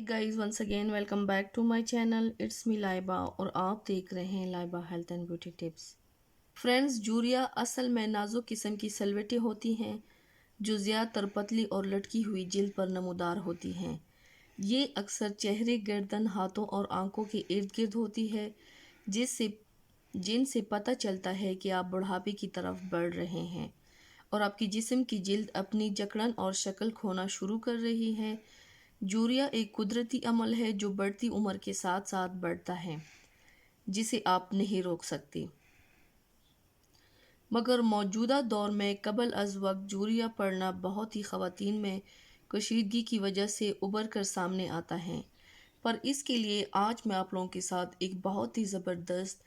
Guys, once again welcome back to my channel. It's me Laiba और आप देख रहे हैं Laiba health and beauty tips. Friends, जूरिया असल में नाजुक किस्म की सलवटें होती हैं जो ज़्यादातर पतली और लटकी हुई जिल्द पर नमूदार होती हैं। ये अक्सर चेहरे, गर्दन, हाथों और आंखों के इर्द गिर्द होती है, जिनसे पता चलता है कि आप बुढ़ापे की तरफ बढ़ रहे हैं और आपकी जिस्म की जिल्द अपनी जकड़न और शक्ल खोना शुरू कर रही है। जूरिया एक कुदरती अमल है जो बढ़ती उम्र के साथ साथ बढ़ता है, जिसे आप नहीं रोक सकते। मगर मौजूदा दौर में कबल अज़ वक्त जूरिया पड़ना बहुत ही ख़वातीन में कशीदगी की वजह से उभर कर सामने आता है। पर इसके लिए आज मैं आप लोगों के साथ एक बहुत ही ज़बरदस्त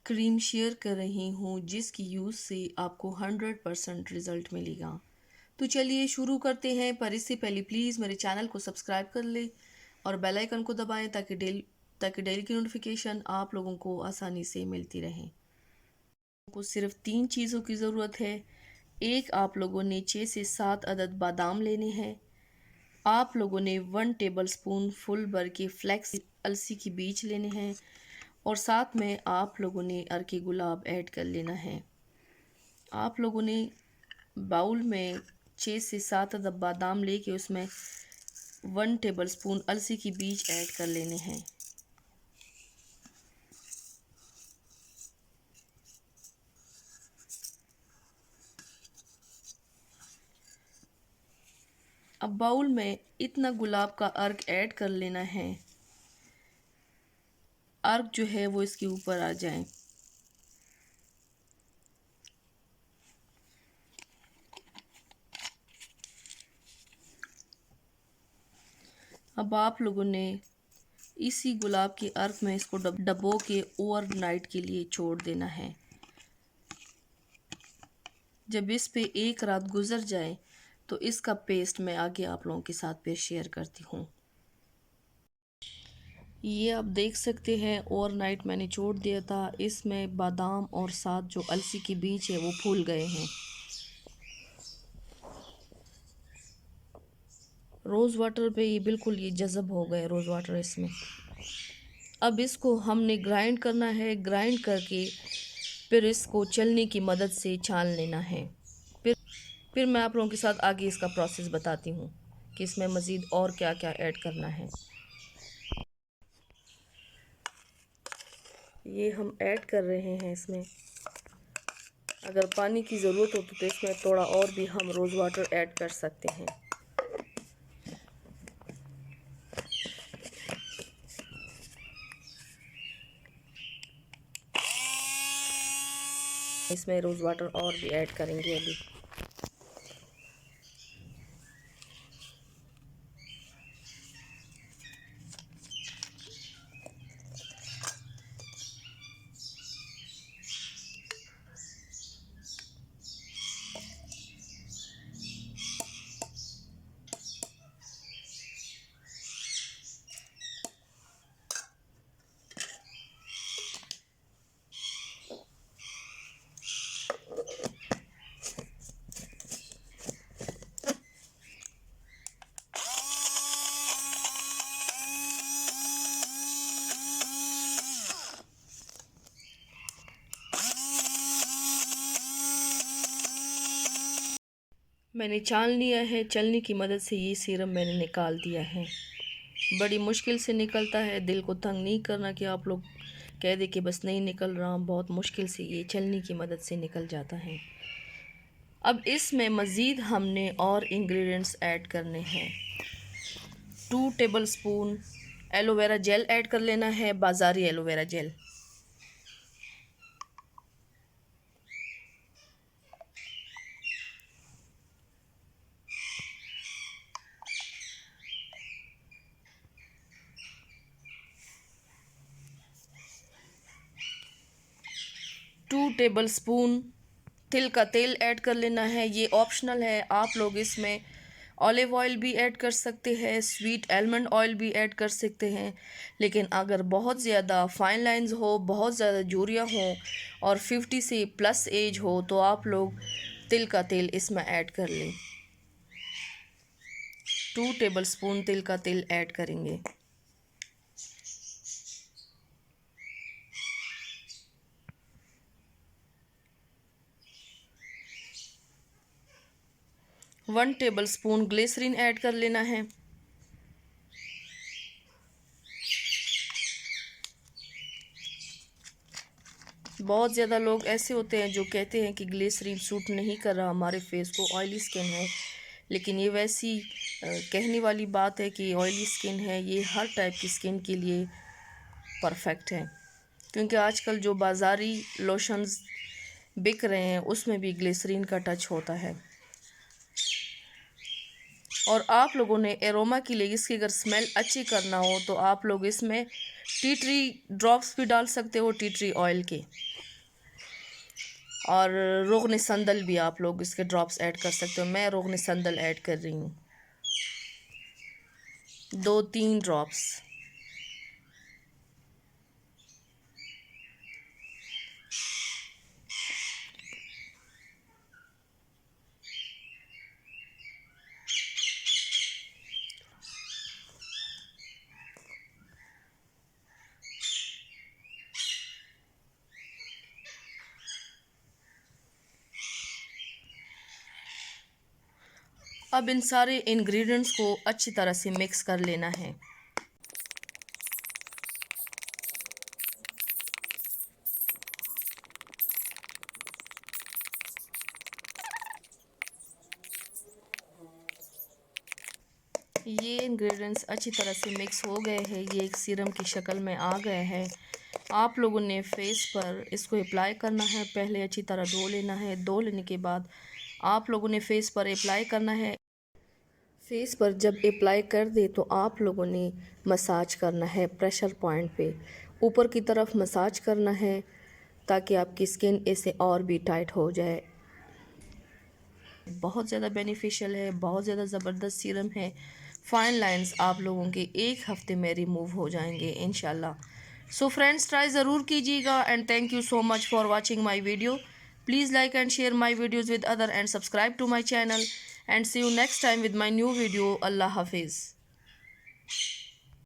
क्रीम शेयर कर रही हूँ, जिसकी यूज़ से आपको 100% रिज़ल्ट मिलेगा। तो चलिए शुरू करते हैं, पर इससे पहले प्लीज़ मेरे चैनल को सब्सक्राइब कर ले और बेल आइकन को दबाएं ताकि डेली की नोटिफिकेशन आप लोगों को आसानी से मिलती रहे। आपको सिर्फ 3 चीज़ों की ज़रूरत है। एक, आप लोगों ने 6 से 7 अदद बादाम लेने हैं। आप लोगों ने 1 टेबल स्पून फुल भर के फ्लैक्स अलसी के बीज लेने हैं और साथ में आप लोगों ने अर्के गुलाब ऐड कर लेना है। आप लोगों ने बाउल में 6 से 7 अदद बादाम लेके उसमें 1 टेबल स्पून अलसी की बीज ऐड कर लेने हैं। अब बाउल में इतना गुलाब का अर्क ऐड कर लेना है, अर्क जो है वो इसके ऊपर आ जाए। अब आप लोगों ने इसी गुलाब के अर्क में इसको डबो के ओवरनाइट के लिए छोड़ देना है। जब इस पे एक रात गुजर जाए तो इसका पेस्ट मैं आगे आप लोगों के साथ पे शेयर करती हूँ। ये आप देख सकते हैं, ओवरनाइट मैंने छोड़ दिया था। इसमें बादाम और साथ जो अलसी के बीज है वो फूल गए हैं। रोज़ वाटर पे ये जज़ब हो गए रोज़ वाटर इसमें। अब इसको हमने ग्राइंड करना है। ग्राइंड करके फिर इसको चलनी की मदद से छान लेना है। फिर मैं आप लोगों के साथ आगे इसका प्रोसेस बताती हूँ कि इसमें मज़ीद और क्या क्या ऐड करना है। ये हम ऐड कर रहे हैं इसमें। अगर पानी की ज़रूरत हो तो इसमें थोड़ा और भी हम रोज़ वाटर ऐड कर सकते हैं। इसमें रोज़ वाटर और भी ऐड करेंगे अभी। मैंने छान लिया है, चलनी की मदद से ये सीरम मैंने निकाल दिया है। बड़ी मुश्किल से निकलता है, दिल को तंग नहीं करना कि आप लोग कह दे कि बस नहीं निकल रहा। बहुत मुश्किल से ये चलनी की मदद से निकल जाता है। अब इसमें मज़ीद हमने और इंग्रेडिएंट्स ऐड करने हैं। 2 table spoon aloe vera gel add कर लेना है, बाज़ारी एलोवेरा जेल। 2 टेबल स्पून तिल का तेल ऐड कर लेना है। ये ऑप्शनल है, आप लोग इसमें ऑलिव ऑयल भी ऐड कर सकते हैं, स्वीट आलमंड ऑयल भी ऐड कर सकते हैं। लेकिन अगर बहुत ज़्यादा फाइन लाइंस हो, बहुत ज़्यादा जूरिया हो और 50 से प्लस एज हो तो आप लोग तिल का तेल इसमें ऐड कर लें। 2 टेबलस्पून तिल का तेल ऐड करेंगे। वन टेबलस्पून ग्लिसरीन ऐड कर लेना है। बहुत ज़्यादा लोग ऐसे होते हैं जो कहते हैं कि ग्लिसरीन सूट नहीं कर रहा, हमारे फेस को, ऑयली स्किन है। लेकिन ये वैसी कहने वाली बात है कि ऑयली स्किन है, ये हर टाइप की स्किन के लिए परफेक्ट है। क्योंकि आजकल जो बाज़ारी लोशंस बिक रहे हैं उसमें भी ग्लिसरीन का टच होता है। और आप लोगों ने एरोमा के लिए इसकी अगर स्मेल अच्छी करना हो तो आप लोग इसमें टी ट्री ड्रॉप्स भी डाल सकते हो, टी ट्री ऑयल के। और रोगन संदल भी आप लोग इसके ड्रॉप्स ऐड कर सकते हो। मैं रोगन संदल ऐड कर रही हूँ 2-3 ड्रॉप्स। अब इन सारे इंग्रेडिएंट्स को अच्छी तरह से मिक्स कर लेना है। ये इंग्रेडिएंट्स अच्छी तरह से मिक्स हो गए हैं, ये एक सीरम की शक्ल में आ गए हैं। आप लोगों ने फेस पर इसको अप्लाई करना है। पहले अच्छी तरह धो लेना है। धो लेने के बाद आप लोगों ने फेस पर अप्लाई करना है। फेस पर जब अप्लाई कर दे तो आप लोगों ने मसाज करना है प्रेशर पॉइंट पे, ऊपर की तरफ मसाज करना है ताकि आपकी स्किन इससे और भी टाइट हो जाए। बहुत ज़्यादा बेनिफिशियल है, बहुत ज़्यादा ज़बरदस्त सीरम है। फाइन लाइंस आप लोगों के 1 हफ्ते में रिमूव हो जाएंगे इंशाल्लाह। सो फ्रेंड्स, ट्राई ज़रूर कीजिएगा and thank you so much for watching my video. Please like and share my videos with other and subscribe to my channel and see you next time with my new video. Allah Hafiz.